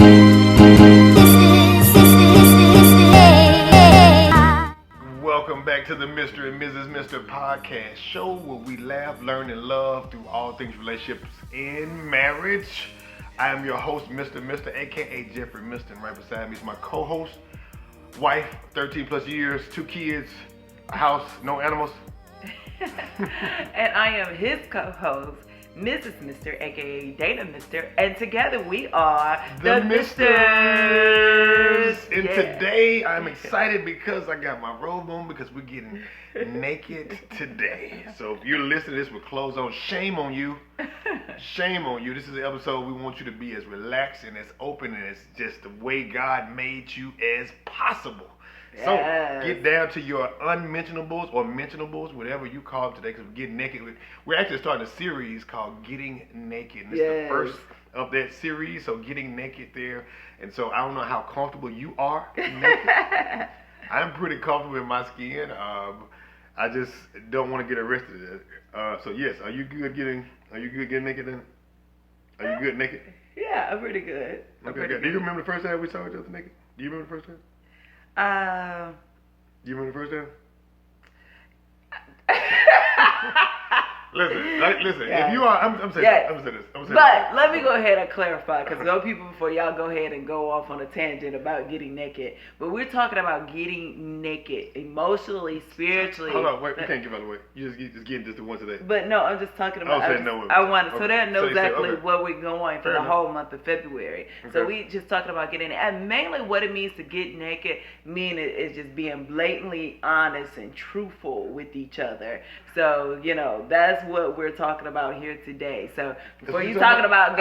Welcome back to the Mr. and Mrs. Mr. podcast show where we laugh, learn, and love through all things relationships and marriage. I am your host, Mr. aka Jeffrey Miston. Right beside me is my co-host, wife, 13 plus years, 2 kids, a house, no animals. And I am his co-host, Mrs. Mr. aka Dana Mr. And together we are the Misters. And today I'm excited because I got my robe on because we're getting naked today. So if you're listening to this with clothes on, shame on you. Shame on you. This is the episode we want you to be as relaxed and as open and as just the way God made you as possible. Yes. So get down to your unmentionables or mentionables, whatever you call it today, because we're getting naked. We're actually starting a series called Getting Naked. And this is the first of that series, so getting naked there. And so I don't know how comfortable you are naked. I'm pretty comfortable in my skin. I just don't want to get arrested. So yes, are you good getting naked then? Are you good naked? Yeah, I'm pretty good. Okay, good. Do you remember the first time we saw each other naked? Do you remember the first time? You remember the first time? Listen. Yeah. If you are, I'm saying this. But let me go ahead and clarify, because those people before y'all go ahead and go off on a tangent about getting naked. But we're talking about getting naked emotionally, spiritually. Hold on, wait. You can't give it away. You just getting just the one today. But no, I'm just talking about. I want it so they know exactly where we're going for the whole month of February. Okay. So we just talking about getting, and mainly what it means to get naked. Is just being blatantly honest and truthful with each other. So that's what we're talking about here today. So before you talking about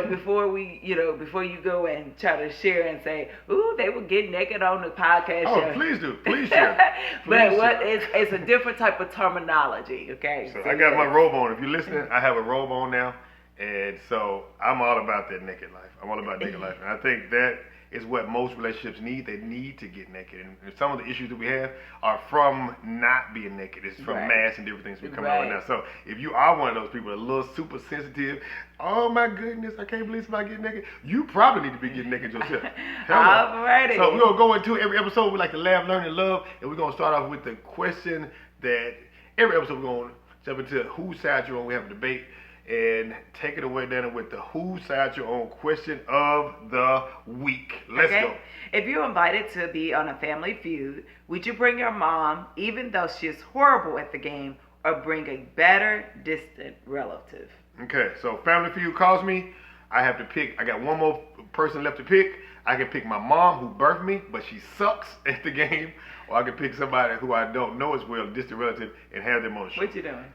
before you go and try to share and say, ooh, they will get naked on the podcast show. Oh, please do. Please share. It's a different type of terminology, okay? So I got my robe on. If you're listening, I have a robe on now. And so I'm all about that naked life. I'm all about naked life. And I think that is what most relationships need. They need to get naked. And some of the issues that we have are from not being naked. It's from mass and different things we come out right now. So if you are one of those people, a little super sensitive, oh my goodness, I can't believe somebody getting naked, you probably need to be getting naked yourself. Alrighty. So we're going to go into every episode. We like to laugh, learn, and love. And we're going to start off with the question that every episode we're going to jump into whose side you're on. We have a debate. And take it away, Dana, with the who side you're on question of the week. Let's go. If you're invited to be on a Family Feud, would you bring your mom, even though she's horrible at the game, or bring a better distant relative? Okay, so Family Feud calls me. I have to pick. I got one more person left to pick. I can pick my mom, who birthed me, but she sucks at the game, or I can pick somebody who I don't know as well, a distant relative, and have them on the show. What you doing?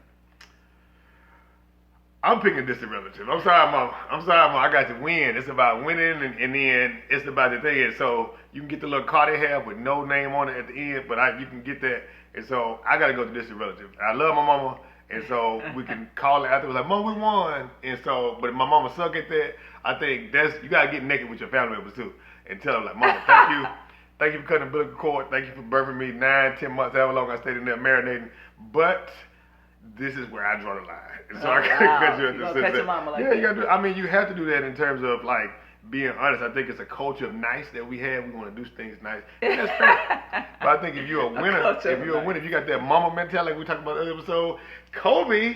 I'm picking distant relative. I'm sorry, Mom. I got to win. It's about winning, and then it's about the thing. And so you can get the little card they have with no name on it at the end, but you can get that. And so I got to go to distant relative. I love my mama, and so we can call it after. Like, Mom, we won. And so, but if my mama suck at that, I think you got to get naked with your family members too, and tell them like, Mama, thank you. Thank you for cutting the umbilical cord. Thank you for birthing me 9-10 months, however long I stayed in there marinating. But this is where I draw the line. And so I gotta cut you at the cut your mama like that. You gotta do. I mean, you have to do that in terms of like being honest. I think it's a culture of nice that we have. We want to do things nice, and that's fair. But I think if you're a winner, if you got that mama mentality like we talked about in the other episode, Kobe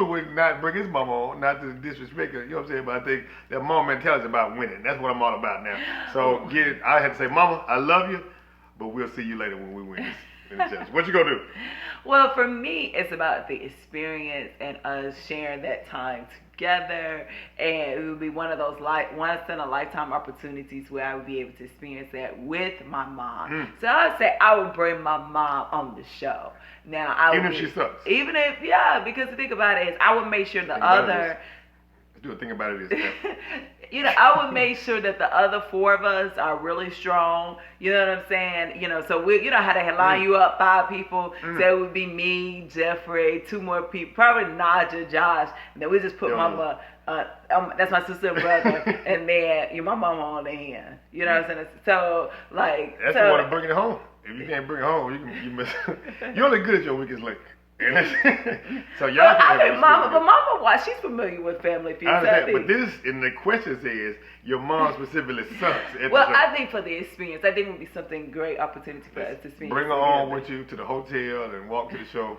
would not bring his mama on, not to disrespect her. You know what I'm saying? But I think that mama mentality is about winning. That's what I'm all about now. So I had to say, Mama, I love you, but we'll see you later when we win this. What you gonna do? Well, for me, it's about the experience and us sharing that time together, and it would be one of those once in a lifetime opportunities where I would be able to experience that with my mom. So I would say I would bring my mom on the show. Now, even if she sucks. Even if because the thing about it is, I would make sure the other. Do a thing about it is. I would make sure that the other 4 of us are really strong. You know what I'm saying? So we, how they line you up 5 people. So it would be me, Jeffrey, 2 more people, probably Naja, Josh. And then we just put Mama. That's my sister and brother, and then my mama on the end. You know what I'm saying? So that's the one to bring it home. If you can't bring it home, you miss. You're only good at your weakest link. So y'all I think Mama watch. She's familiar with Family Feud. I understand, but the question says your mom specifically sucks. I think for the experience, I think it would be something great opportunity for us to experience. Bring her on with you to the hotel and walk to the show,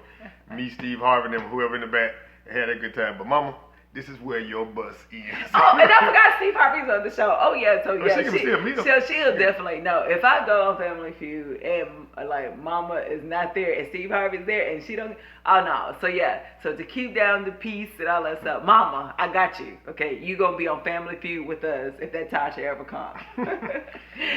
meet Steve Harvey and them, whoever in the back, and have a good time. But Mama, this is where your bus is. Oh, and I forgot Steve Harvey's on the show. Oh yeah, so yeah, she can still meet him. She'll definitely know. If I go on Family Feud and like Mama is not there and Steve Harvey's there and she don't, oh no. So yeah, so to keep down the peace and all that stuff, Mama, I got you. Okay, you gonna be on Family Feud with us if that Tasha ever comes.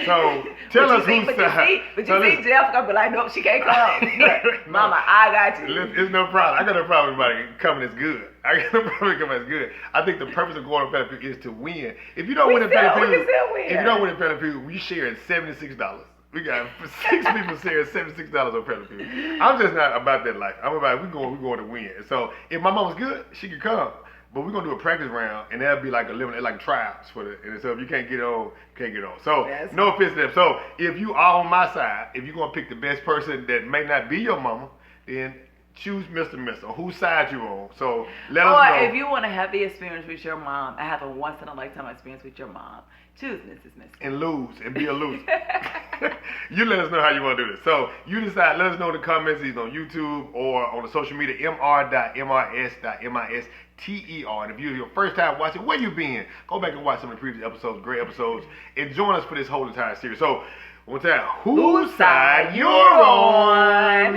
So tell us who's side. But you see, Jeff gonna be like, nope, she can't come. But, Mama, I got you. It's no problem. I got no problem with anybody coming as good. I got no problem with coming as good. I think the purpose of going on Family Feud is to win. If you don't win in Family Feud, we share $76. We got 6 people sharing $76 on Family Feud. I'm just not about that life. I'm about we going to win. So if my mom was good, she could come. But we're gonna do a practice round, and that'll be like like trials for the. And so if you can't get on, can't get on. So no offense to them. So if you are on my side, if you're gonna pick the best person that may not be your mama, then choose Mr. Or whose side you on. So let us know. Or if you want to have the experience with your mom, I have a once in a lifetime experience with your mom. Choose Mrs. And lose and be a loser. You let us know how you want to do this. So you decide. Let us know in the comments either on YouTube or on the social media mr.mrs.mister. And if you're your first time watching, where you been? Go back and watch some of the previous episodes, great episodes, and join us for this whole entire series. So one time, whose side you're on?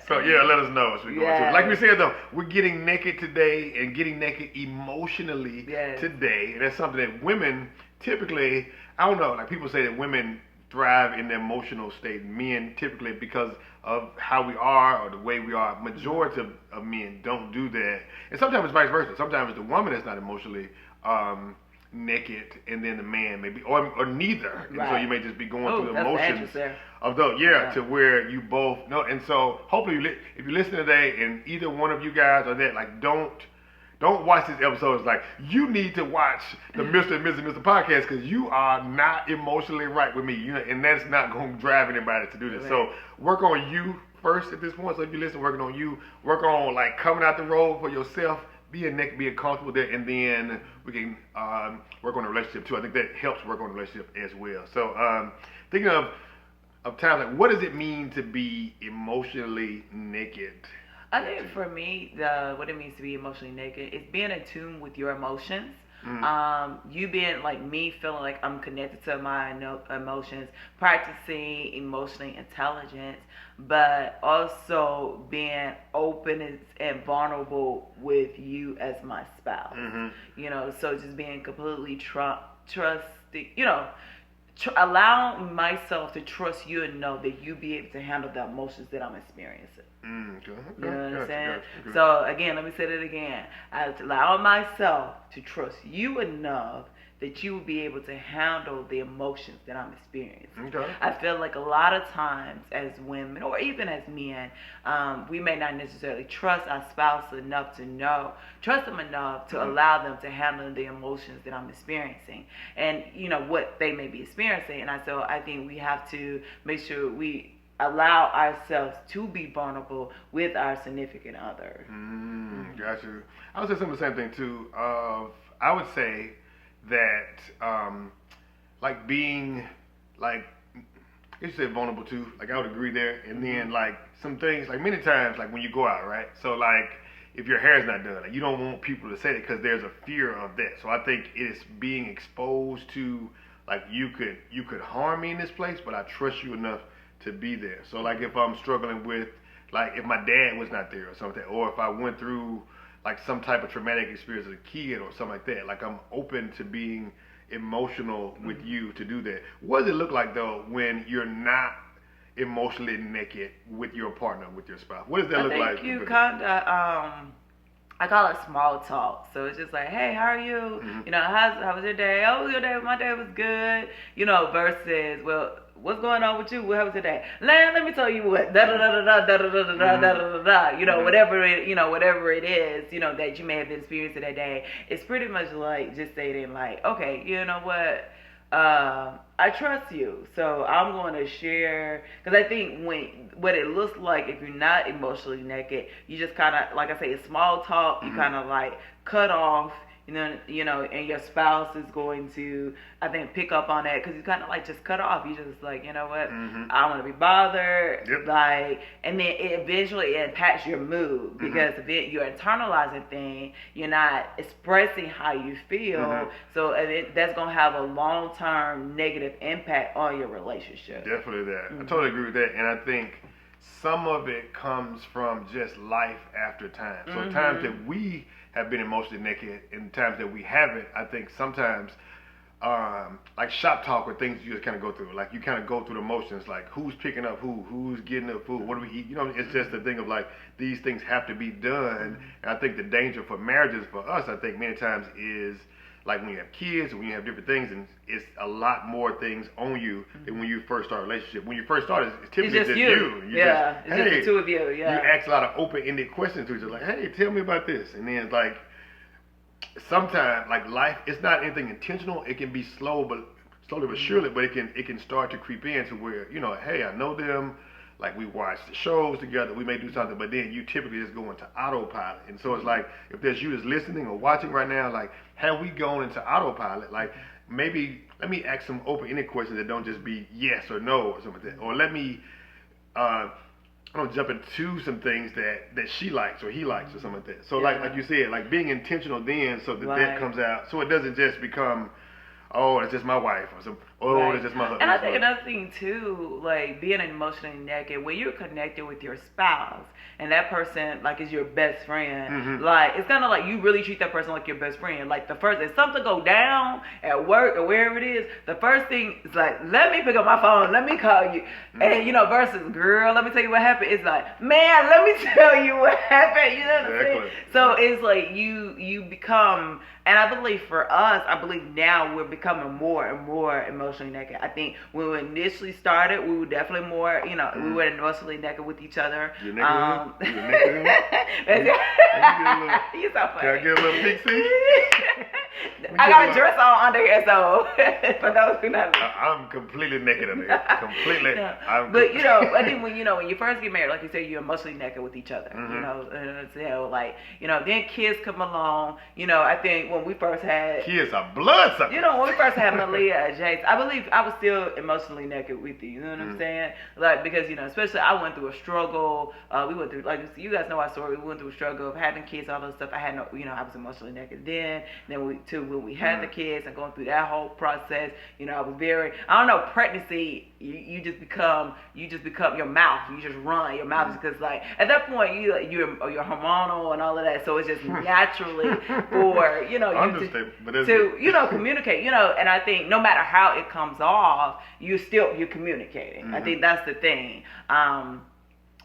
So yeah, let us know as we go into it. Like we said though, we're getting naked today and getting naked emotionally today. And that's something that women typically, I don't know, like people say that women thrive in the emotional state. Men typically, because of how we are or the way we are, majority of men don't do that. And sometimes it's vice versa. Sometimes it's the woman that's not emotionally naked, and then the man maybe, or neither. And so you may just be going through the emotions of those, to where you both know. And so hopefully, if you listen today, and either one of you guys are that, like, don't watch this episode. It's like, you need to watch the Mr. and Mrs. podcast because you are not emotionally right with me. And that's not going to drive anybody to do this. Right. So work on you first at this point. So if you listen, working on you, work on like coming out the road for yourself, being comfortable there, and then we can work on the relationship too. I think that helps work on the relationship as well. So thinking of times, like, what does it mean to be emotionally naked? I think for me, what it means to be emotionally naked is being in tune with your emotions. You being like me, feeling like I'm connected to my emotions, practicing emotional intelligence, but also being open and vulnerable with you as my spouse. You know, so just being completely trusting, you know, allow myself to trust you and know that you be able to handle the emotions that I'm experiencing. You know what I'm saying? So again, let me say that again. I allow myself to trust you enough that you will be able to handle the emotions that I'm experiencing. I feel like a lot of times as women, or even as men, we may not necessarily trust our spouse enough to trust them enough to allow them to handle the emotions that I'm experiencing, and you know what they may be experiencing. And so I think we have to make sure we allow ourselves to be vulnerable with our significant other. Gotcha. I would say some of the same thing too. I would say that like being like, you said vulnerable too, like I would agree there. And then like some things, like many times, like when you go out, right? So like if your hair's not done, like, you don't want people to say it because there's a fear of that. So I think it's being exposed to, like, you could harm me in this place, but I trust you enough to be there. So like if I'm struggling with, like if my dad was not there or something, or if I went through like some type of traumatic experience as a kid or something like that, like I'm open to being emotional with you to do that. What does it look like though when you're not emotionally naked with your partner, with your spouse? What does that look like? You kind of I call it small talk. So it's just like, hey, how are you? You know, how was your day? Oh, your day? My day was good. You know, versus, well, what's going on with you? How was your day? Let me tell you what. Da da da da da da da da da da da da. You know, whatever it is, you know, that you may have experienced that day. It's pretty much like just stating like, okay, you know what? I trust you, so I'm going to share, because I think what it looks like if you're not emotionally naked, you just kind of, like I say, it's small talk. You kind of like cut off. And your spouse is going to, I think, pick up on that because you kind of like just cut off. You just like, you know what, I don't want to be bothered. Yep. Like, and then it eventually impacts your mood because if you're internalizing things, you're not expressing how you feel. So that's gonna have a long-term negative impact on your relationship. Definitely that. I totally agree with that, and I think some of it comes from just life after time. So times that we have been emotionally naked and times that we haven't, I think sometimes like shop talk or things you just kind of go through. Like you kind of go through the motions, like who's picking up who's getting up food, what do we eat? It's just the thing of like these things have to be done. And I think the danger for marriages for us, I think many times is like when you have kids, when you have different things, and it's a lot more things on you than when you first start a relationship. When you first start, it's typically just you. It's just the two of you. Yeah. You ask a lot of open-ended questions to each other, like, "Hey, tell me about this," and then it's like sometimes, like life, it's not anything intentional. It can be slowly but surely, but it can start to creep in to where hey, I know them. Like we watch the shows together, we may do something, but then you typically just go into autopilot. And so it's like, if there's you that's listening or watching right now, like, have we gone into autopilot? Like, maybe let me ask some open-ended questions that don't just be yes or no or something like that. Or let me, I don't jump into some things that she likes or he likes or something like that. So like you said, like being intentional then, so that comes out, so it doesn't just become, oh, it's just my wife, or some, it's just my husband. And I think another thing too, like being emotionally naked, when you're connected with your spouse and that person like is your best friend, like it's kind of like you really treat that person like your best friend. Like if something go down at work or wherever it is, the first thing is like, let me pick up my phone, let me call you, and versus girl, let me tell you what happened. It's like, man, let me tell you what happened. You know what I'm saying? So it's like you become. And I believe for us, now we're becoming more and more emotionally naked. I think when we initially started, we were definitely more, we were emotionally naked with each other. You're naked with him? You're so funny. Can I get a little pixie? I got a dress on under here, so for those who know. I'm completely naked under here. Completely. But I think when you first get married, like you said, you're emotionally naked with each other. Then kids come along. I think when we first had kids are blood suckers. When we first had Malia and Jace, I believe I was still emotionally naked with you. You know what I'm saying? Like because especially I went through a struggle. We went through, like you guys know our story. We went through a struggle of having kids, all those stuff. I had no, I was emotionally naked then. Then when we had the kids and going through that whole process, I was very, I don't know, pregnancy, you just become your mouth. You just run your mouth because like at that point you're hormonal and all of that. So it's just naturally for to communicate. And I think no matter how it comes off, you're communicating. I think that's the thing.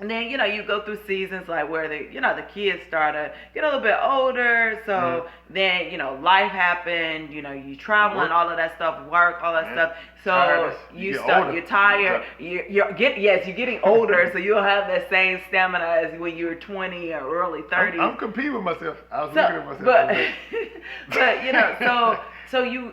And then, you go through seasons like where the kids start to get a little bit older. So then, life happened, you travel and all of that stuff, work, all that stuff. So you're tired. You're getting older. So you don't have that same stamina as when you were 20 or early 30s. I'm competing with myself. I was looking at myself. So you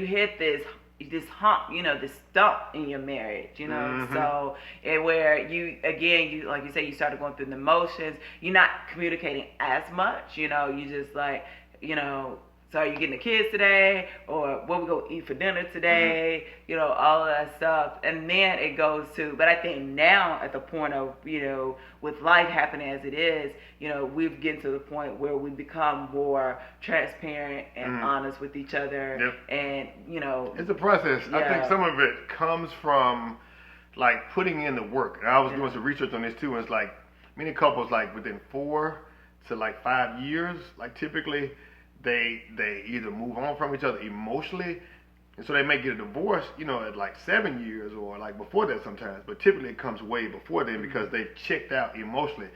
hit this hump, this stump in your marriage, so where you like you say, you started going through the motions, you're not communicating as much, you just like, so are you getting the kids today, or what we gonna eat for dinner today, all of that stuff. And then it goes to, but I think now at the point of, with life happening as it is, we've getting to the point where we become more transparent and honest with each other. And, it's a process. I think some of it comes from like putting in the work. And I was doing some research on this too, and it's like many couples, like within 4 to 5 years, like typically they either move on from each other emotionally, and so they may get a divorce, at 7 years or before that sometimes, but typically it comes way before then because they checked out emotionally.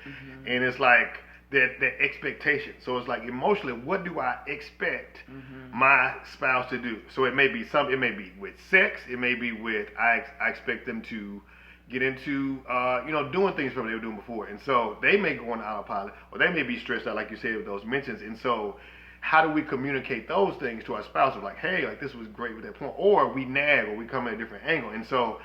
And it's like that expectation. So it's like emotionally, what do I expect my spouse to do? So it may be it may be with sex, it may be with I expect them to get into doing things from what they were doing before, and so they may go on autopilot, or they may be stressed out like you said with those mentions. And so how do we communicate those things to our spouse of like, hey, like this was great with that point, or we nag or we come at a different angle. And so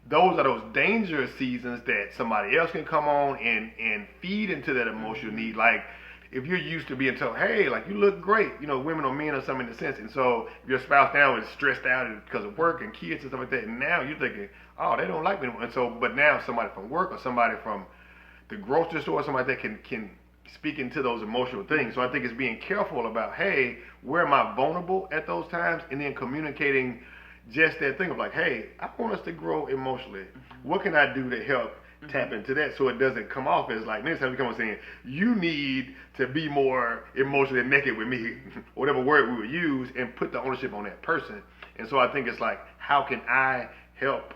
those are those dangerous seasons that somebody else can come on and feed into that emotional need. Like if you're used to being told, hey, like you look great, you know, women or men or something in a sense, and so your spouse now is stressed out because of work and kids and stuff like that, and now you're thinking, oh, they don't like me anymore. And so, but now somebody from work or somebody from the grocery store or somebody that can speak into those emotional things. So I think it's being careful about, hey, where am I vulnerable at those times, and then communicating just that thing of like, hey, I want us to grow emotionally. What can I do to help tap into that so it doesn't come off as like, next time we come on saying, you need to be more emotionally naked with me, whatever word we would use, and put the ownership on that person. And so I think it's like, how can I help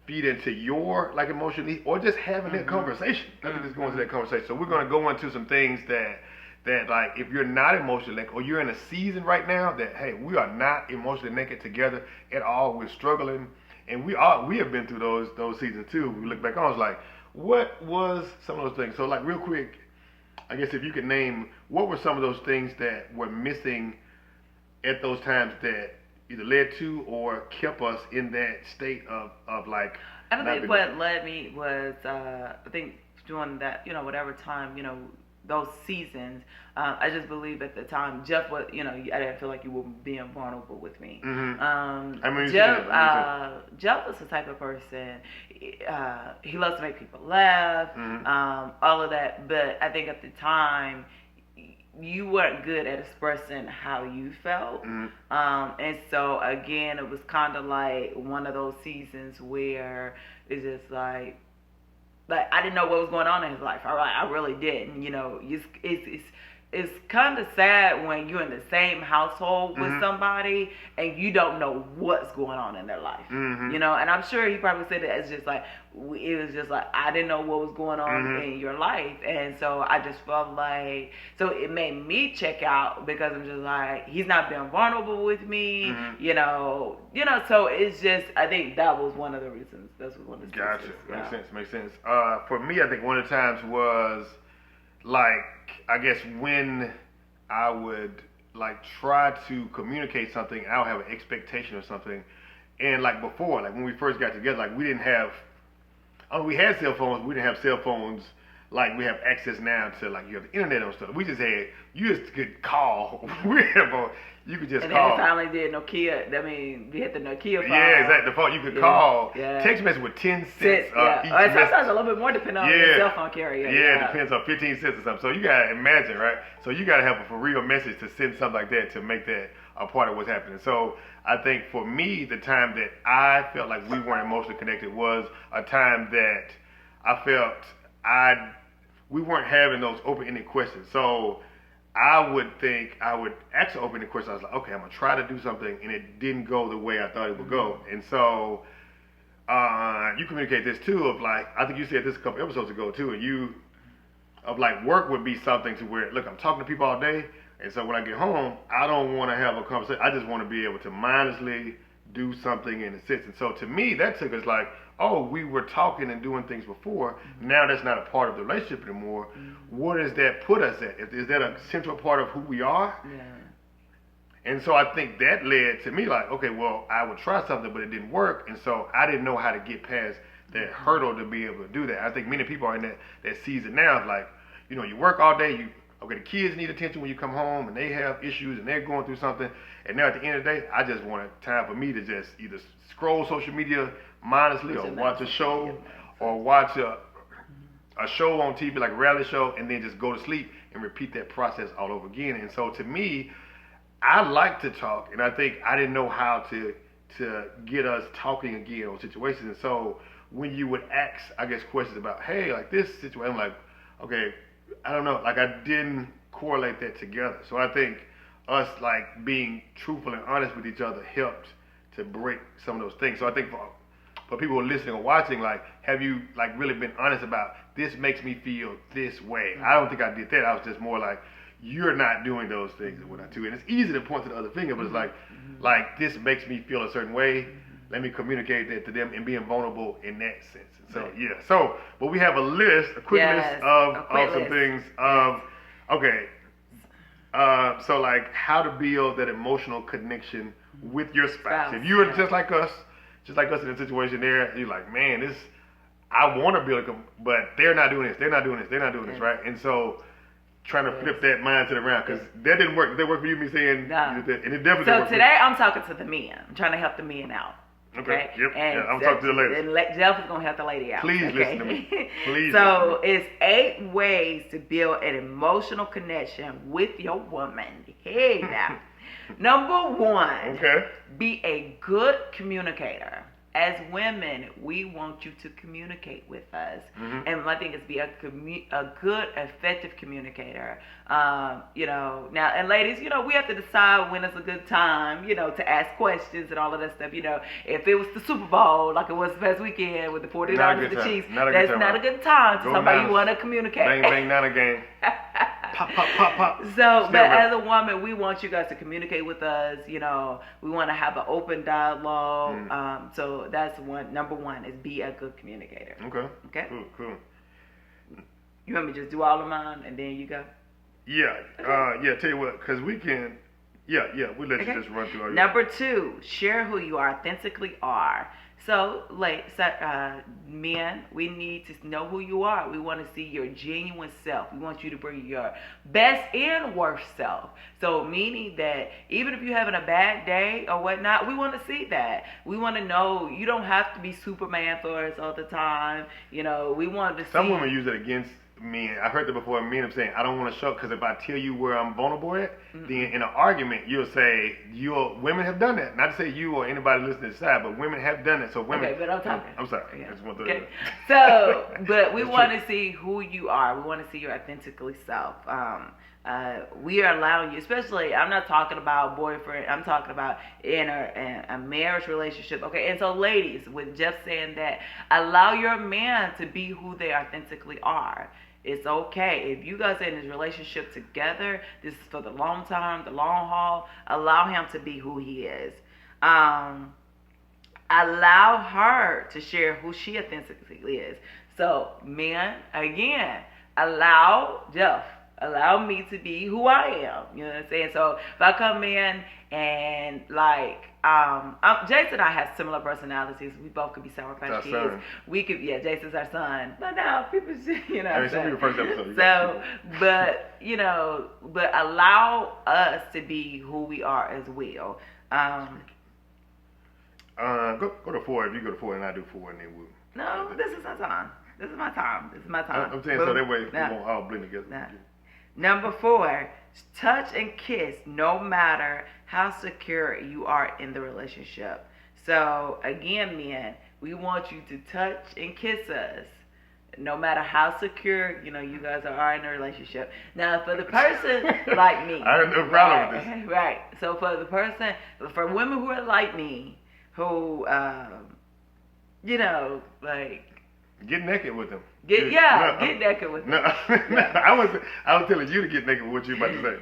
feed into your like emotional need, or just having that conversation. I think it's going to that conversation. So we're going to go into some things that like if you're not emotionally naked, or you're in a season right now that, hey, we are not emotionally naked together at all, we're struggling, and we have been through those seasons too. We look back on, it's like, what was some of those things? So like real quick, I guess if you could name, what were some of those things that were missing at those times that either led to or kept us in that state of like. I don't think what led me was I think during that, you know, whatever time, you know, those seasons, I just believe at the time Jeff was, you know, I didn't feel like you were being vulnerable with me. I mean, Jeff was the type of person, he loves to make people laugh, all of that, but I think at the time you weren't good at expressing how you felt. And so again, it was kind of like one of those seasons where it's just like I didn't know what was going on in his life. I really didn't. You know, it's kind of sad when you're in the same household with somebody and you don't know what's going on in their life. You know, and I'm sure he probably said it as just like, it was just like, I didn't know what was going on in your life. And so I just felt like, so it made me check out because I'm just like, he's not being vulnerable with me, you know, so it's just, I think that was one of the reasons. That's one of the Gotcha. Makes sense. For me, I think one of the times was like, I guess when I would like try to communicate something, I'll have an expectation of something. And like before, like when we first got together, like we didn't have, we had cell phones, we didn't have cell phones like we have access now to, like you have the internet and stuff. We just had, you just could call. You could just call. And then finally did Nokia. I mean, we had the Nokia phone. Yeah, exactly. The phone you could call. Yeah. Text message with 10 cents. Sometimes a little bit more depending on the cell phone carrier. Yeah, it depends on 15 cents or something. So you gotta imagine, right? So you gotta have a for real message to send something like that to make that a part of what's happening. So I think for me, the time that I felt like we weren't emotionally connected was a time that I felt we weren't having those open-ended questions. So I would ask an open-ended question. I was like, okay, I'm gonna try to do something, and it didn't go the way I thought it would go. And so you communicate this too of like, I think you said this a couple episodes ago too, and like work would be something to where, look, I'm talking to people all day, and so when I get home, I don't want to have a conversation. I just want to be able to mindlessly do something in a sense. And so to me, that took us like, oh, we were talking and doing things before. Now that's not a part of the relationship anymore. What does that put us at? Is that a central part of who we are? Yeah. And so I think that led to me like, okay, well, I would try something, but it didn't work. And so I didn't know how to get past that hurdle to be able to do that. I think many people are in that season now of like, you know, you work all day, the kids need attention when you come home and they have issues and they're going through something. And now at the end of the day, I just wanted time for me to just either scroll social media mindlessly or watch a show or watch a show on TV, like a reality show, and then just go to sleep and repeat that process all over again. And so to me, I like to talk, and I think I didn't know how to get us talking again on situations. And so when you would ask, I guess, questions about, hey, like this situation, I'm like, okay, I don't know, like I didn't correlate that together. So I think us like being truthful and honest with each other helped to break some of those things. So I think for people who are listening or watching, like, have you like really been honest about, this makes me feel this way? I don't think I did that. I was just more like, you're not doing those things and what I do. And it's easy to point to the other finger, but it's like this makes me feel a certain way. Let me communicate that to them and being vulnerable in that sense. And so yeah. So, but we have a quick list of some things. Okay. So like how to build that emotional connection with your spouse. If you were just like us in a situation there, you're like, man, this, I want to build but they're not doing this, they're not doing this, right? And so trying to flip that mindset around, because that didn't work. Did that work for you, me saying? No. And it definitely didn't work. So today I'm talking to the men. I'm trying to help the men out. Okay. Yep. And I'm talking to the ladies. And Jeff is gonna help the lady out. Please listen to me. Please. So it's 8 ways to build an emotional connection with your woman. Hey now. Number 1. Okay. Be a good communicator. As women, we want you to communicate with us, and my thing is be a good, effective communicator. Now, and ladies, we have to decide when it's a good time, to ask questions and all of that stuff. If it was the Super Bowl, like it was the past weekend with the 49ers and the Chiefs, that's not a good time to somebody you want to communicate. Bang, bang, not a game. Pop, pop, pop, pop. So, but as a woman, we want you guys to communicate with us. We want to have an open dialogue. So that's number 1 is be a good communicator. Okay. Cool. You want me to just do all of mine and then you go? Yeah. Okay. Tell you what, because we can. Yeah. We'll let you just run through all your. Number 2, share who you authentically are. So, men, we need to know who you are. We want to see your genuine self. We want you to bring your best and worst self. So, meaning that even if you're having a bad day or whatnot, we want to see that. We want to know you don't have to be Superman for us all the time. We want to see. Some women use it against men. I heard that before. Men have saying, I don't want to show, because if I tell you where I'm vulnerable at, then in an argument you'll say, women have done that. Not to say you or anybody listening to this side, but women have done it. So women. Okay, but I'm talking. I'm sorry. Yeah. I just want to okay. So, but we want to see who you are. We want to see your authentically self. We are allowing you, especially, I'm not talking about boyfriend, I'm talking about in a marriage relationship. Okay, and so ladies, with Jeff saying that, allow your man to be who they authentically are. It's okay. If you guys are in this relationship together, this is for the long term, the long haul, allow him to be who he is. Allow her to share who she authentically is. So, men, again, allow me to be who I am. You know what I'm saying? So if I come in and Jason and I have similar personalities. We both could be Sour Patch Kids. Son. We could, Jason's our son. But now people, first episode. So, but allow us to be who we are as well. Go to 4. If you go to 4 and I do 4, and then we'll. No, this is my time. This is my time. I'm saying so that way we won't all blend together. No. Number 4, touch and kiss no matter how secure you are in the relationship. So again, men, we want you to touch and kiss us no matter how secure, you guys are in a relationship. Now, for the person like me. I have no problem with this. Right. So for women who are like me, who, get naked with them. Get naked with them. No, I was telling you to get naked with what you about to say.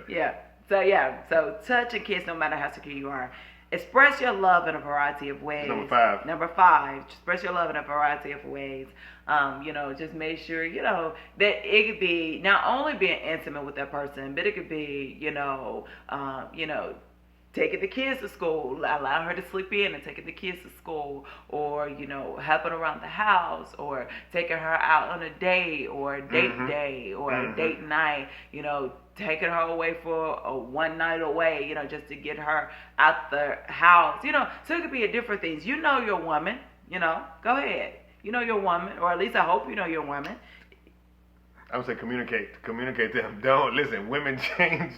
So touch and kiss no matter how secure you are. Express your love in a variety of ways. Number 5, express your love in a variety of ways. Just make sure, that it could be not only being intimate with that person, but it could be, taking the kids to school, allow her to sleep in and taking the kids to school, or helping around the house, or taking her out on a date or a date day or a date night, taking her away for a one night away, just to get her out the house, so it could be a different things. Your woman, go ahead. Your woman, or at least I hope your woman. I would say communicate to them. Don't listen. Women change.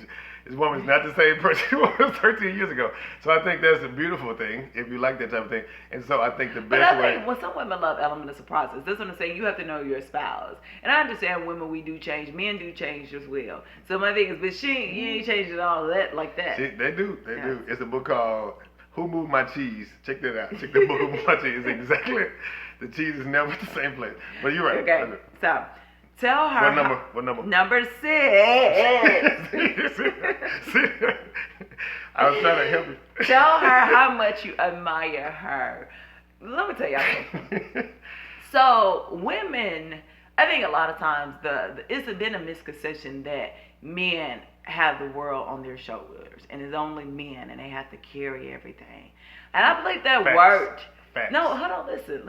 This woman's not the same person she was 13 years ago. So I think that's a beautiful thing if you like that type of thing. And so I think the best way. Well, some women love element of surprises. That's what I'm saying. You have to know your spouse. And I understand women, we do change. Men do change as well. So my thing is, but you ain't changing all that like that. They do. It's a book called Who Moved My Cheese? Check that out. Check the book Who Moved My Cheese. It's exactly. The cheese is never the same place. But you're right. Okay. So. Tell her. What number? Number 6. I was trying to help you. Tell her how much you admire her. Let me tell y'all something. So, women, I think a lot of times it's been a misconception that men have the world on their shoulders, and it's only men, and they have to carry everything. And I believe that worked. Facts. No, hold on, listen.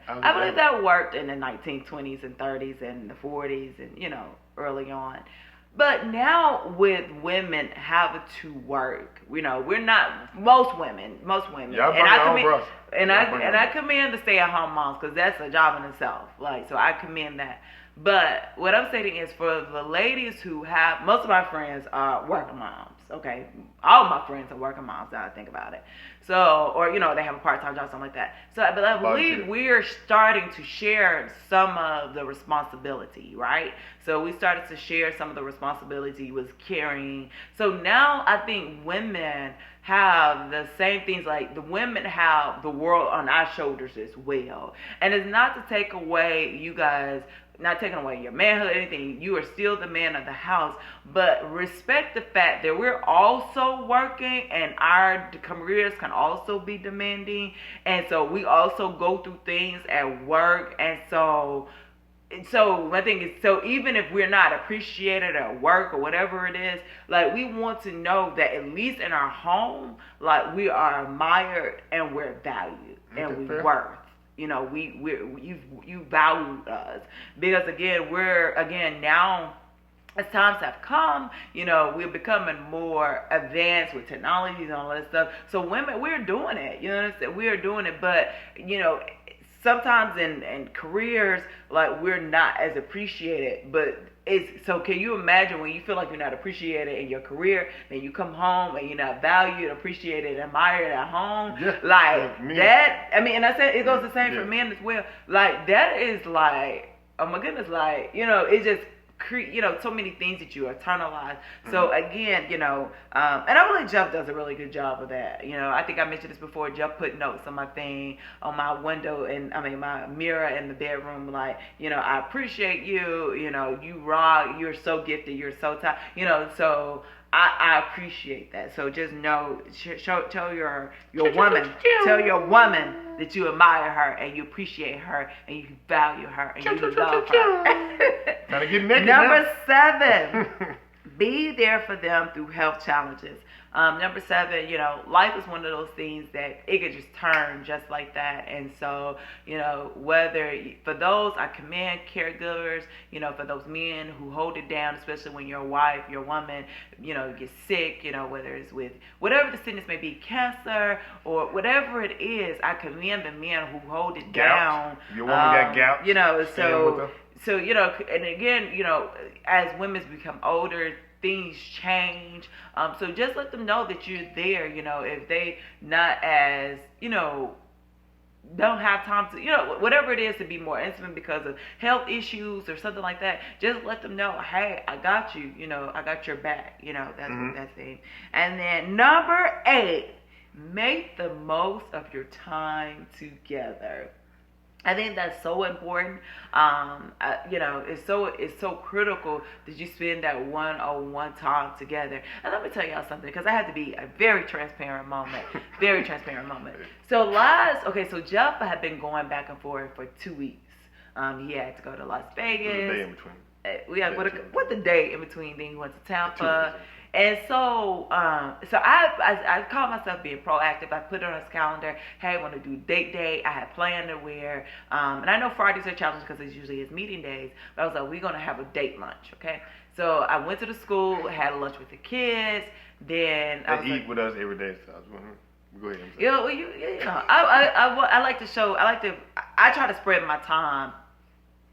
I believe that worked in the 1920s and 30s and the 40s and, you know, early on. But now with women having to work, you know, we're not, most women, and I commend the stay-at-home moms, because that's a job in itself. Like, so I commend that. But what I'm saying is, for the ladies who have, most of my friends are working moms. Okay, all of my friends are working moms. Now I think about it. So, or you know, they have a part-time job, something like that. So, but I believe we're starting to share some of the responsibility, right? So we started to share some of the responsibility with carrying. So now I think women have the same things, like the women have the world on our shoulders as well. And it's not to take away you guys, not taking away your manhood or anything. You are still the man of the house, but respect the fact that we're also working, and our careers can also be demanding, and so we also go through things at work. And so my thing is, so even if we're not appreciated at work or whatever it is, like, we want to know that at least in our home, like, we are admired and we're valued and we worth. You know, you value us, because again now, as times have come, you know, we're becoming more advanced with technology and all that stuff. So women, we're doing it. You know what I'm saying? We are doing it, but you know, sometimes in careers, like, we're not as appreciated. But so can you imagine when you feel like you're not appreciated in your career, and you come home and you're not valued, appreciated, admired at home? Yeah, like that. I mean, and I said it goes the same for men as well. Like, that is like, oh my goodness, like, you know, it just you know, so many things that you internalize. So again, you know, and I believe Jeff does a really good job of that. You know, I think I mentioned this before. Jeff put notes on my thing, on my window, and my mirror in the bedroom, like, you know, I appreciate you. You know, you rock. You're so gifted. You're so talented. You know, so I appreciate that. So just know, tell your woman, tell your woman that you admire her and you appreciate her and you value her and you love her. Gotta get naked. Number 7, be there for them through health challenges. Number 7, you know, life is one of those things that it could just turn just like that. And so, you know, for those, I commend caregivers, you know, for those men who hold it down, especially when your wife, your woman, you know, gets sick, you know, whether it's with whatever the sickness may be, cancer or whatever it is, I commend the men who hold it down. Your woman got gout. You know, so, you know, and again, you know, as women become older, things change. So just let them know that you're there. You know, if they not as, you know, don't have time to, you know, whatever it is, to be more intimate because of health issues or something like that, just let them know, hey, I got you. You know, I got your back. You know, that's it. And then number 8, make the most of your time together. I think that's so important. You know, it's so critical that you spend that one-on-one time together. And let me tell y'all something, because I had to be a very transparent moment. Very transparent moment. So so Jeff had been going back and forth for 2 weeks. He had to go to Las Vegas. The day in between. What the day in between? Then he went to Tampa. And so, I called myself being proactive. I put it on his calendar. Hey, I want to do date day. I had planned to wear, and I know Fridays are challenging because it's usually his meeting days. But I was like, we're gonna have a date lunch, okay? So I went to the school, had a lunch with the kids. Then they eat with us every day. So I was wondering. Go ahead. You know, I like to show. I try to spread my time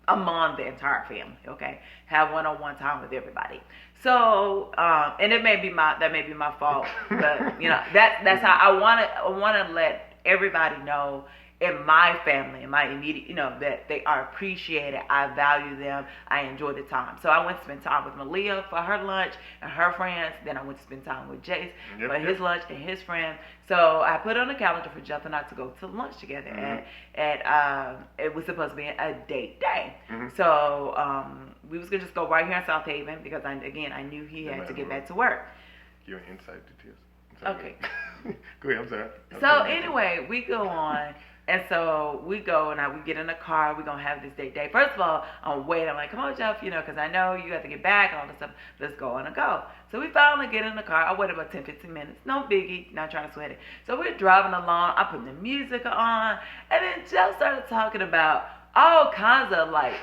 among the entire family, okay? Have one-on-one time with everybody. So, and that may be my fault, but you know, that's how I want to let everybody know in my family, in my immediate, you know, that they are appreciated. I value them. I enjoy the time. So I went to spend time with Malia for her lunch and her friends. Then I went to spend time with Jace for his lunch and his friends. So I put on the calendar for Jeff and I to go to lunch together. And it was supposed to be a date day. So we was going to just go right here in South Haven because, I knew he had to get back to work. Give me inside details. Okay. Go ahead, I'm sorry. So anyway, we go on And so we go and we get in the car. We're going to have this date. First of all, I'm waiting. I'm like, come on, Jeff, because I know you have to get back and all this stuff. Let's go on a go. So we finally get in the car. I wait about 10, 15 minutes. No biggie. Not trying to sweat it. So we're driving along. I put the music on. And then Jeff started talking about all kinds of like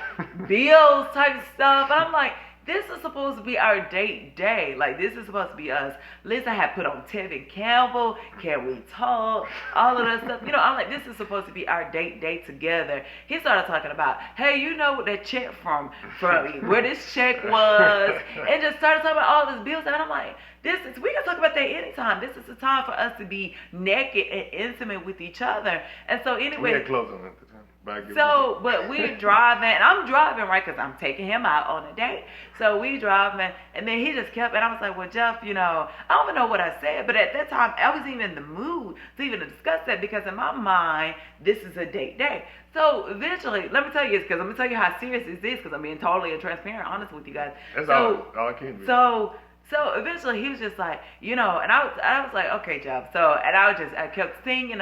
bills type stuff. And I'm like, this is supposed to be our date day. Like, this is supposed to be us. Lisa had put on Tevin Campbell. Can we talk? All of that stuff. I'm like, this is supposed to be our date day together. He started talking about, hey, you know what that check from where this check was. And just started talking about all this bills. And I'm like, we can talk about that anytime. This is the time for us to be naked and intimate with each other. And so anyway. We had clothes on at the time. But we're driving, and I'm driving, right, because I'm taking him out on a date. So we driving, and then he just kept, and I was like, well, Jeff, I don't even know what I said, but at that time, I wasn't even in the mood to even discuss that, because in my mind, this is a date day. So eventually, let me tell you this, because I'm going to tell you how serious this is, because I'm being totally transparent, honest with you guys. That's all I can do. So eventually he was just like, and I was like, okay, Jeff. And I kept singing,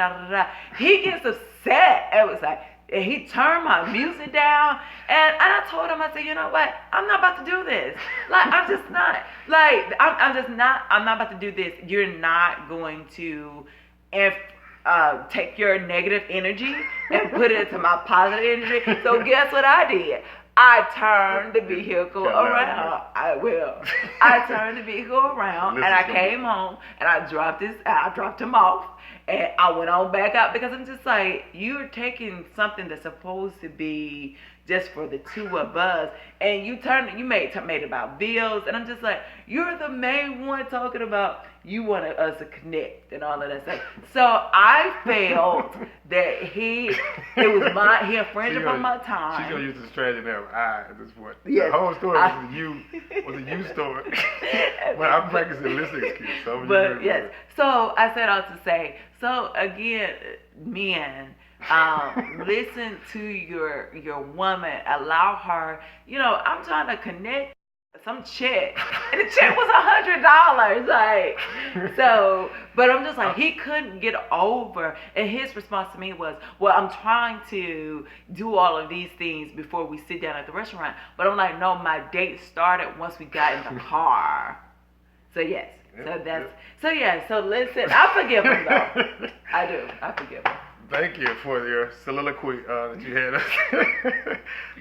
He gets upset. It was like, and he turned my music down, and I told him, I said, you know what? I'm not about to do this. Like, I'm just not. Like, I'm not about to do this. You're not going to take your negative energy and put it into my positive energy. So guess what I did? I turned the vehicle around. I turned the vehicle around, and I came home, and I dropped him off, and I went on back out, because I'm just like, you're taking something that's supposed to be just for the two of us, and you made it about bills, and I'm just like, you're the main one talking about you wanted us to connect and all of that stuff. So I felt that he infringed upon my time. She's gonna use the strategy now. At this point. Yes. The whole story was a you story. But I'm practicing listening skills. But yes. So I said all to say. So again, men. Listen to your woman. Allow her. I'm trying to connect some check, and the check was $100. Like, so, but I'm just like, he couldn't get over, and his response to me was, well, I'm trying to do all of these things before we sit down at the restaurant. But I'm like, no, my date started once we got in the car. So yes. So listen, I forgive him though. I do. I forgive him. Thank you for your soliloquy that you had.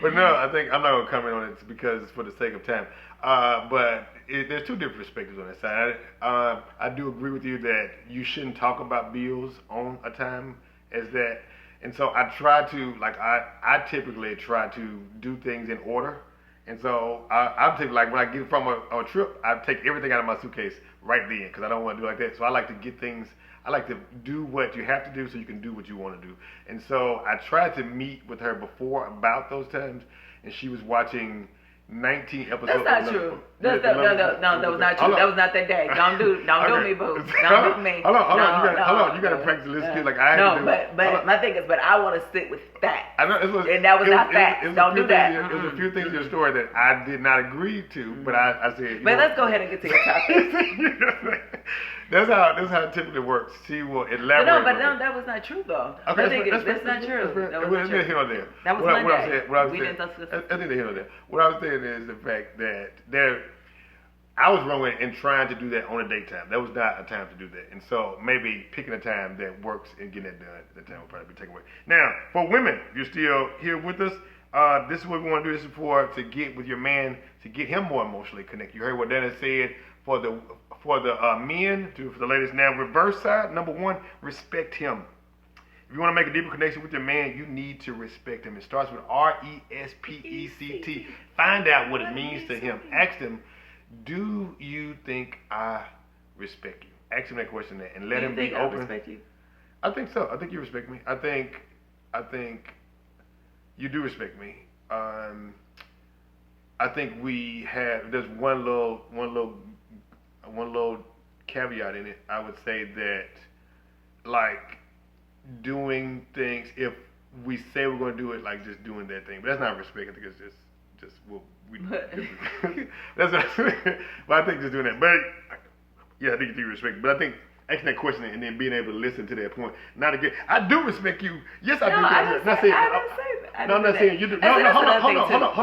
But no, I think I'm not going to comment on it because for the sake of time. But there's two different perspectives on that side. I do agree with you that you shouldn't talk about bills on a time as that. And so I try to, I typically try to do things in order. And so I'm typically, like, when I get from a trip, I take everything out of my suitcase right then, because I don't want to do like that. So I like to get things, I like to do what you have to do so you can do what you want to do. And so I tried to meet with her before about those times, and she was watching 19 episodes. That's not true. No, that was not true. That was not that day. Don't do me, boo. Don't do me. Hold on. You got to practice listening like I have to do. But my thing is, I want to stick with facts. I know, and that was not facts. Don't do that. It was a few things in your story that I did not agree to, but I said. But let's go ahead and get to your topic. That's how it typically works. She will elaborate. No, that was not true though. Okay, that's not true. That was not true. That was Monday. We didn't discuss this. I think they hit on that. What I was saying is the fact that I was wrong in trying to do that on a date time. That was not a time to do that. And so maybe picking a time that works and getting it done, that time will probably be taken away. Now, for women, if you're still here with us, this is what we want to do. This is to get with your man, to get him more emotionally connected. You heard what Dennis said for the men, for the ladies. Now, reverse side, number one, respect him. If you want to make a deeper connection with your man, you need to respect him. It starts with RESPECT. Find out what it means to him. Ask him, do you think I respect you? Ask him that question there, and let him be open. I respect you? I think so. I think you respect me. I think you do respect me. I think there's one little caveat in it. I would say that, like, doing things, if we say we're going to do it, like just doing that thing, but that's not respect. I think it's just that's not, but I think just doing that. But yeah, I think you respect. But I think asking that question and then being able to listen to that point. Not again. I do respect you. Yes, I do. I didn't say that. No, I'm not saying you do. No, hold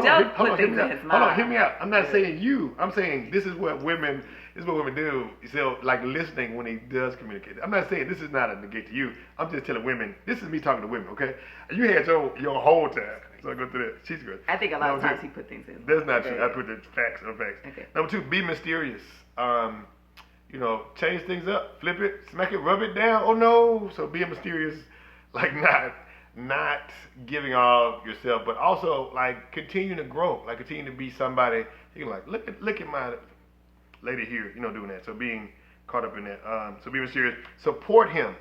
on. Hear me out. I'm not saying you. I'm saying this is what women do. So like listening when he does communicate. I'm not saying this is not a negate to you. I'm just telling women. This is me talking to women. Okay. You had your whole time. So I go through that. She's good. I think a lot of times he put things in. That's not true. I put the facts on facts. Okay. Number 2, be mysterious. Change things up, flip it, smack it, rub it down. Oh no! So being mysterious, like not giving all yourself, but also like continuing to grow, like continue to be somebody. You like look at my lady here, doing that. So being caught up in that. So be mysterious. Support him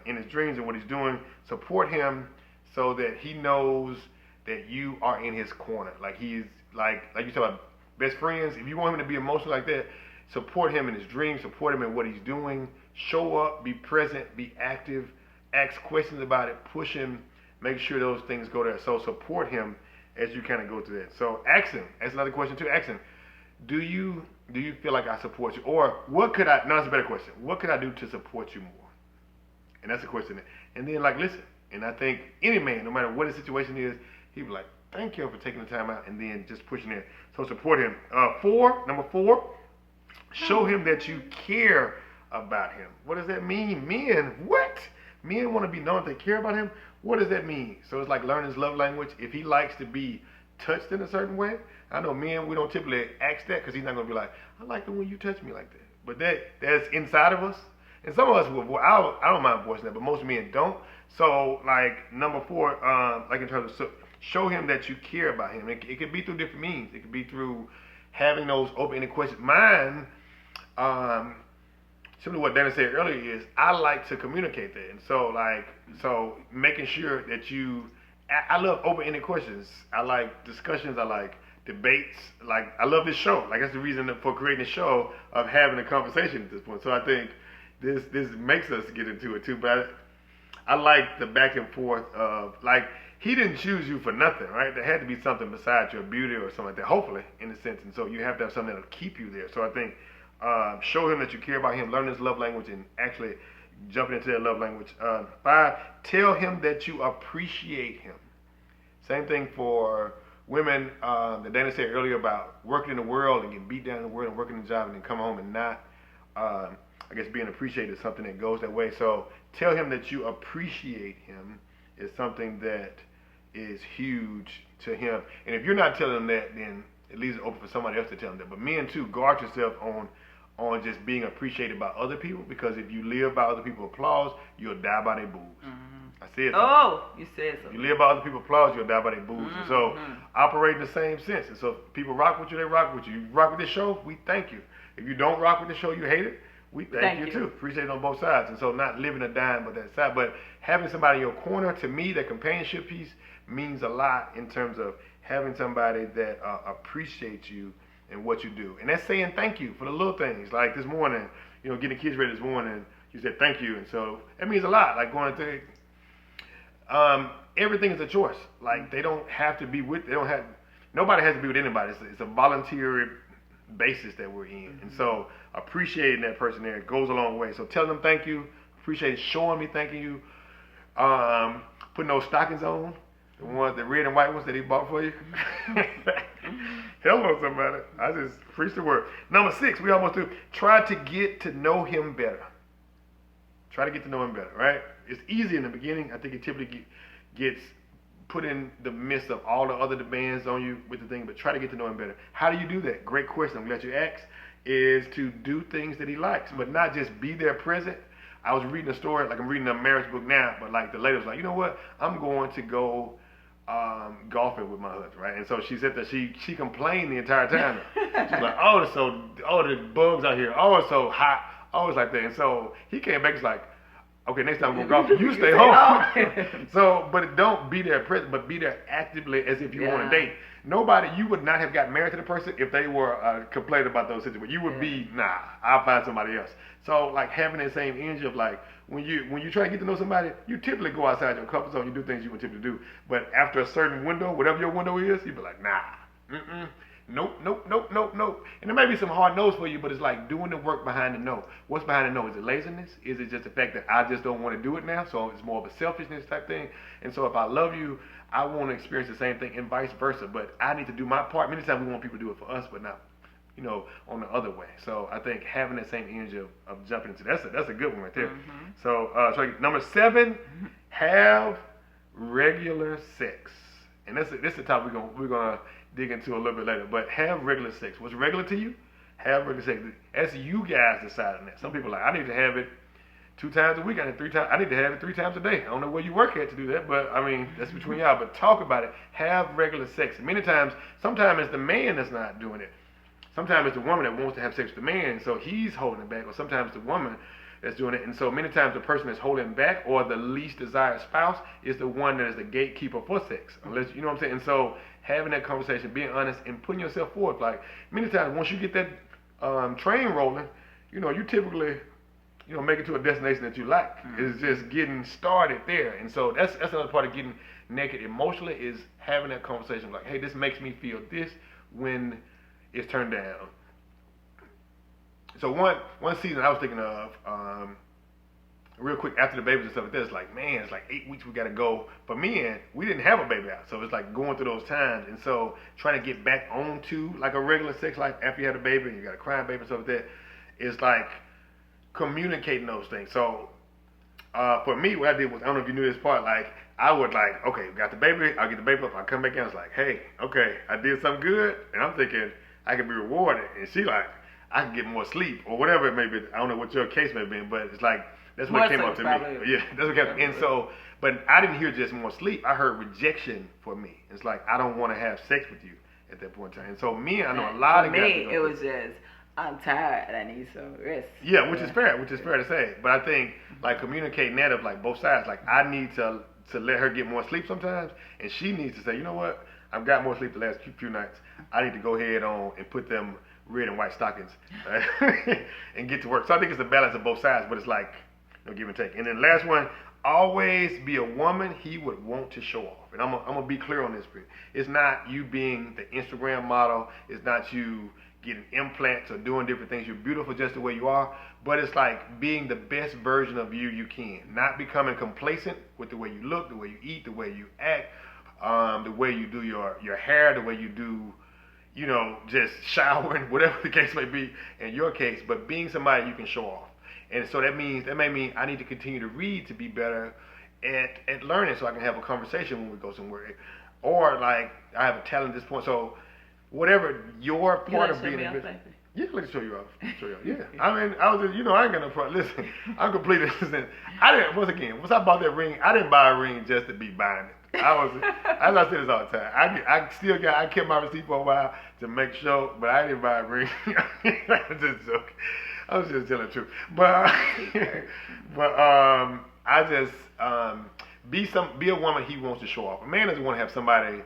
in his dreams and what he's doing. Support him so that he knows that you are in his corner. Like he's like you talk about best friends. If you want him to be emotional like that. Support him in his dreams, support him in what he's doing, show up, be present, be active, ask questions about it, push him, make sure those things go there. So support him as you kind of go through that. So ask him, that's another question too, ask him, do you feel like I support you? Or that's a better question, what could I do to support you more? And that's a question. And then listen, and I think any man, no matter what the situation is, he'd be like, thank you for taking the time out and then just pushing it. So support him. Number 4, show him that you care about him. What does that mean? Men want to be known that they care about him? What does that mean? So it's like learning his love language. If he likes to be touched in a certain way, I know men, we don't typically ask that because he's not going to be like, I like it when you touch me like that. But that's inside of us. And some of us will, I don't mind voicing that, but most men don't. So number 4, in terms of show him that you care about him. It could be through different means. It could be through having those open-ended questions. Mine, similar to what Dana said earlier, is I like to communicate that. And so making sure that I love open-ended questions. I like discussions. I like debates. I love this show. That's the reason for creating a show, of having a conversation at this point. So I think this makes us get into it too. But I like the back and forth of he didn't choose you for nothing, right? There had to be something besides your beauty or something like that, hopefully, in a sense. And so you have to have something that'll keep you there. So I think show him that you care about him, learn his love language, and actually jumping into that love language. 5, tell him that you appreciate him. Same thing for women that Dana said earlier about working in the world and getting beat down in the world and working the job and then come home and not, being appreciated is something that goes that way. So tell him that you appreciate him is something that is huge to him. And if you're not telling him that, then it leaves it open for somebody else to tell him that. But men too, guard yourself on just being appreciated by other people, because if you live by other people's applause, you'll die by their boos. Mm-hmm. I said something. Oh, you said something. If you live by other people's applause, you'll die by their boos. Mm-hmm. And so operate in the same sense. And so if people rock with you, they rock with you. You rock with this show, we thank you. If you don't rock with the show, you hate it, we thank you too. Appreciate it on both sides. And so not living a dime but that side, but having somebody in your corner, to me, that companionship piece means a lot in terms of having somebody that appreciates you and what you do. And that's saying thank you for the little things. Like this morning, getting the kids ready this morning, you said thank you. And so that means a lot. Going to everything is a choice. They don't have to be nobody has to be with anybody. It's a voluntary basis that we're in. Mm-hmm. And so appreciating that person there goes a long way. So tell them thank you, appreciate showing me thanking you, putting those stockings on, the ones, the red and white ones that he bought for you. Hello somebody, I just preached the word. Number 6, we almost do, try to get to know him better. Try to get to know him better, right? It's easy in the beginning. I think it typically gets put in the midst of all the other demands on you with the thing, but try to get to know him better. How do you do that? Great question. I'm glad you asked. Is to do things that he likes, but not just be there present. I was reading a story, I'm reading a marriage book now, but the lady was like, you know what? I'm going to go golfing with my husband, right? And so she said that she complained the entire time. She's like, the bugs out here. Oh, it's so hot. Oh, it's like that. And so he came back, he's like, okay, next time we're going to golf, you stay home. So, but don't be there present, but be there actively as if you want to date. You would not have got married to the person if they were complaining about those situations. You would be, I'll find somebody else. So, having that same energy of when you try to get to know somebody, you typically go outside your comfort zone, you do things you would typically do. But after a certain window, whatever your window is, you be like, Nope. And there may be some hard no's for you, but it's like doing the work behind the no. What's behind the no? Is it laziness? Is it just the fact that I just don't want to do it now? So it's more of a selfishness type thing. And so if I love you, I want to experience the same thing and vice versa. But I need to do my part. Many times we want people to do it for us, but not, on the other way. So I think having that same energy of jumping into that's a good one right there. Mm-hmm. So number 7, have regular sex. And this is the topic we're gonna dig into a little bit later. But have regular sex. What's regular to you? Have regular sex. That's you guys deciding that. Some people are like, I need to have it 2 times a week. I need to have it 3 times a day. I don't know where you work at to do that, but I mean that's between y'all. But talk about it. Have regular sex. Many times, sometimes it's the man that's not doing it. Sometimes it's the woman that wants to have sex with the man, so he's holding it back. Or sometimes the woman that's doing it. And so many times the person that's holding back or the least desired spouse is the one that is the gatekeeper for sex. Unless, you know what I'm saying? And so having that conversation, being honest, and putting yourself forward. Like many times once you get that train rolling, you typically, make it to a destination that you like. Mm-hmm. It's just getting started there. And so that's another part of getting naked emotionally is having that conversation like, hey, this makes me feel this when it's turned down. So one season I was thinking of, real quick after the babies and stuff like this, like, man, it's like 8 weeks we gotta go. For men, we didn't have a baby out, so it's like going through those times, and so trying to get back onto like a regular sex life after you had a baby and you got a crying baby and stuff like that, is like communicating those things. So for me, what I did was, I don't know if you knew this part, like I would like, okay, got the baby, I'll get the baby up, I come back in, I was like, hey, okay, I did something good, and I'm thinking I can be rewarded, and she like, I can get more sleep or whatever it may be. I don't know what your case may have been, but it's like that's what came up to me. Yeah, that's what came up. And so, but I didn't hear just more sleep. I heard rejection for me. It's like I don't want to have sex with you at that point in time. And so I know a lot of guys. For me, it was just I'm tired. I need some rest. Yeah, which is fair to say. But I think like communicating that of like both sides. Like I need to let her get more sleep sometimes, and she needs to say, you know what, I've got more sleep the last few nights. I need to go ahead on and put them red and white stockings and get to work. So I think it's a balance of both sides, but it's like give and take. And then last one, always be a woman he would want to show off. And I'm gonna be clear on this. It's not you being the Instagram model. It's not you getting implants or doing different things. You're beautiful just the way you are. But it's like being the best version of you can. Not becoming complacent with the way you look, the way you eat, the way you act, the way you do your hair, the way you do just showering, whatever the case may be in your case, but being somebody you can show off. And so that may mean I need to continue to read to be better at learning so I can have a conversation when we go somewhere. Or like I have a talent at this point. So whatever your part of being a business. Yeah, let me show you off. Yeah. I mean, I was just, I ain't got no problem. Listen, I'm completely innocent. Once I bought that ring, I didn't buy a ring just to be buying it. As I say this all the time, I kept my receipt for a while to make sure, but I didn't buy a ring. I was just joking. I was just telling the truth. But I just be a woman he wants to show off. A man doesn't want to have somebody.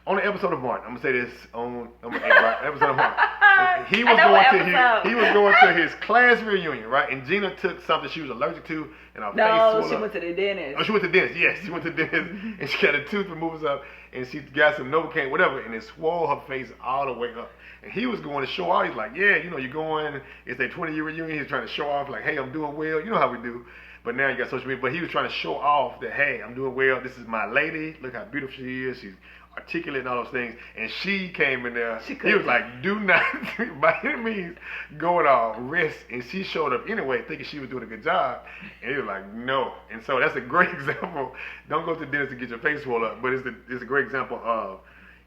On the episode of Martin, I'm gonna say this on episode of Martin. He was going to his class reunion, right? And Gina took something she was allergic to, and her face swelled up. She went to the dentist. Oh, she went to the dentist. Yes, she went to the dentist, and she got a tooth removals up, and she got some Novocaine, whatever, and it swole her face all the way up. And he was going to show off. He's like, yeah, you're going. It's their 20-year reunion. He's trying to show off, like, hey, I'm doing well. You know how we do. But now you got social media. But he was trying to show off that, hey, I'm doing well. This is my lady. Look how beautiful she is. She's articulate and all those things, and she came in there. He was like, do not by any means go at all, rest. And she showed up anyway thinking she was doing a good job, and he was like, no. And so that's a great example. Don't go to the dentist to get your face swollen up, but it's a great example of,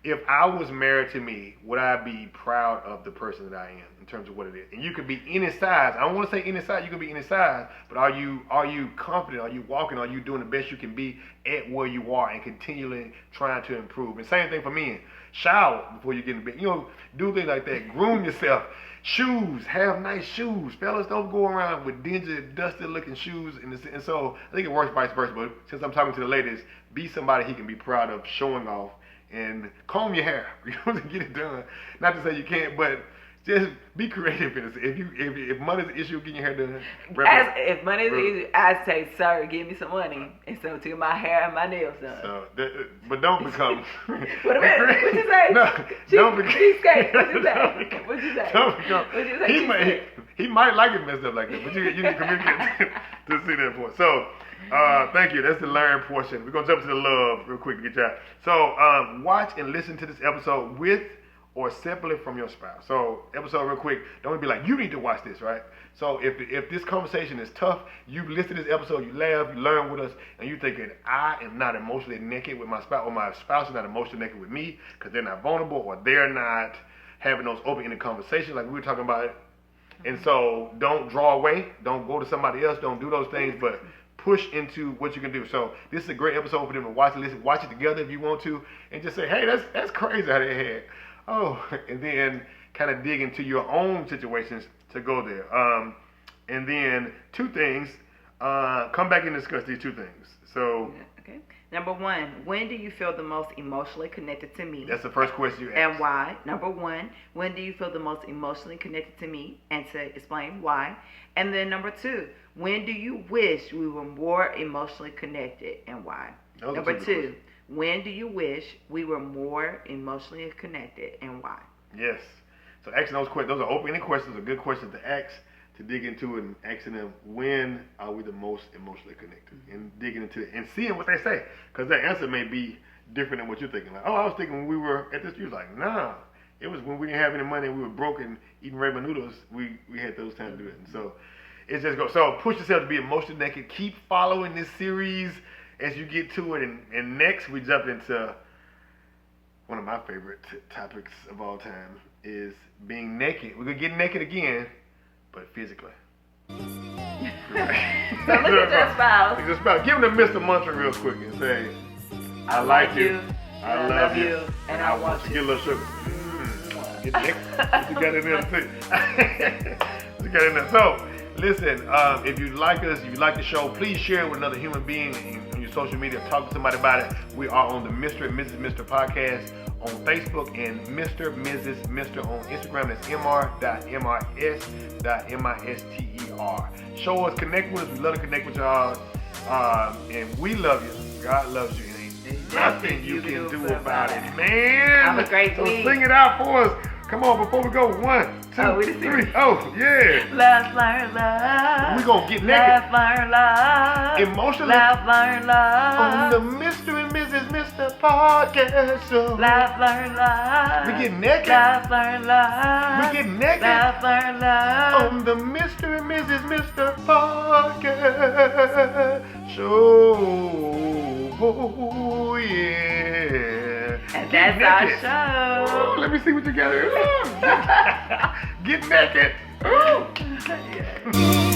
if I was married to me, would I be proud of the person that I am in terms of what it is? And you could be any size. I don't want to say any size. You can be any size, but are you confident? Are you walking? Are you doing the best you can be at where you are and continually trying to improve? And same thing for men. Shower before you get in bed. Do things like that. Groom yourself. Shoes. Have nice shoes. Fellas, don't go around with dingy, dusty looking shoes. And so I think it works vice versa. But since I'm talking to the ladies, be somebody he can be proud of showing off. And comb your hair, get it done. Not to say you can't, but Just be creative in this. If money's an issue, getting your hair done. If money's an issue, I say, sir, give me some money, and so to get my hair and my nails done. So, but don't become. Wait a minute. What'd you say? No, don't become. Cheesecake. What'd you say? What'd you say? Don't become. What'd you say? He might like it messed up like that, but you can communicate to see that point. So, thank you. That's the learn portion. We're gonna jump to the love real quick to get you out. So, watch and listen to this episode with or separately from your spouse. So, episode real quick. Don't be like, you need to watch this, right? So, if this conversation is tough, you listen to this episode, you laugh, you learn with us, and you thinking, I am not emotionally naked with my spouse, or my spouse is not emotionally naked with me because they're not vulnerable or they're not having those open-ended conversations like we were talking about. And so, don't draw away. Don't go to somebody else. Don't do those things, but push into what you can do. So, this is a great episode for them to watch and listen. Watch it together if you want to, and just say, hey, that's crazy how they had. Oh, and then kind of dig into your own situations to go there. And then two things, come back and discuss these two things. So, okay. Number one, when do you feel the most emotionally connected to me? That's the first question you asked. And why? Number one, when do you feel the most emotionally connected to me? And to explain why. And then number two, when do you wish we were more emotionally connected and why? Number two, when do you wish we were more emotionally connected and why? Yes. So asking those questions, those are open-ended questions, are good questions to ask, to dig into it and asking them, when are we the most emotionally connected? And digging into it and seeing what they say. Because their answer may be different than what you're thinking. Like, oh, I was thinking when we were at this, you was like, nah. It was when we didn't have any money and we were broken eating ramen noodles, we had those times to do it. And so it just goes. So push yourself to be emotionally naked. Keep following this series as you get to it. And next we jump into one of my favorite topics of all time is being naked. We're going to get naked again, but physically. So look at your spouse. Give them the Mr. Mantra real quick and say, I like you, I love you, and I want you. Get a little sugar. Get naked. What you got in there too? What you got in there? So, listen, if you like us, if you like the show, please share it with another human being on your social media. Talk to somebody about it. We are on the Mr. and Mrs. Mr. podcast on Facebook and Mr. Mrs. Mr. on Instagram. That's mr.mrs.mister. Show us, connect with us. We love to connect with y'all. And we love you. God loves you. And ain't nothing you can do about it, man. Have a great week. So sing it out for us. Come on, before we go. 1, 2, 3. Oh, yeah. Love, learn, love. We're going to get naked. Love, learn, love. Emotionally. Love, learn, love. On the Mr. and Mrs. Mr. podcast show. Love, learn, love. We get naked. Love, learn, love. We get naked. Love, learn, love. On the Mr. and Mrs. Mr. podcast show. Oh, yeah. And that's our show. Oh, let me see what you got here. Get naked. Oh. Yeah.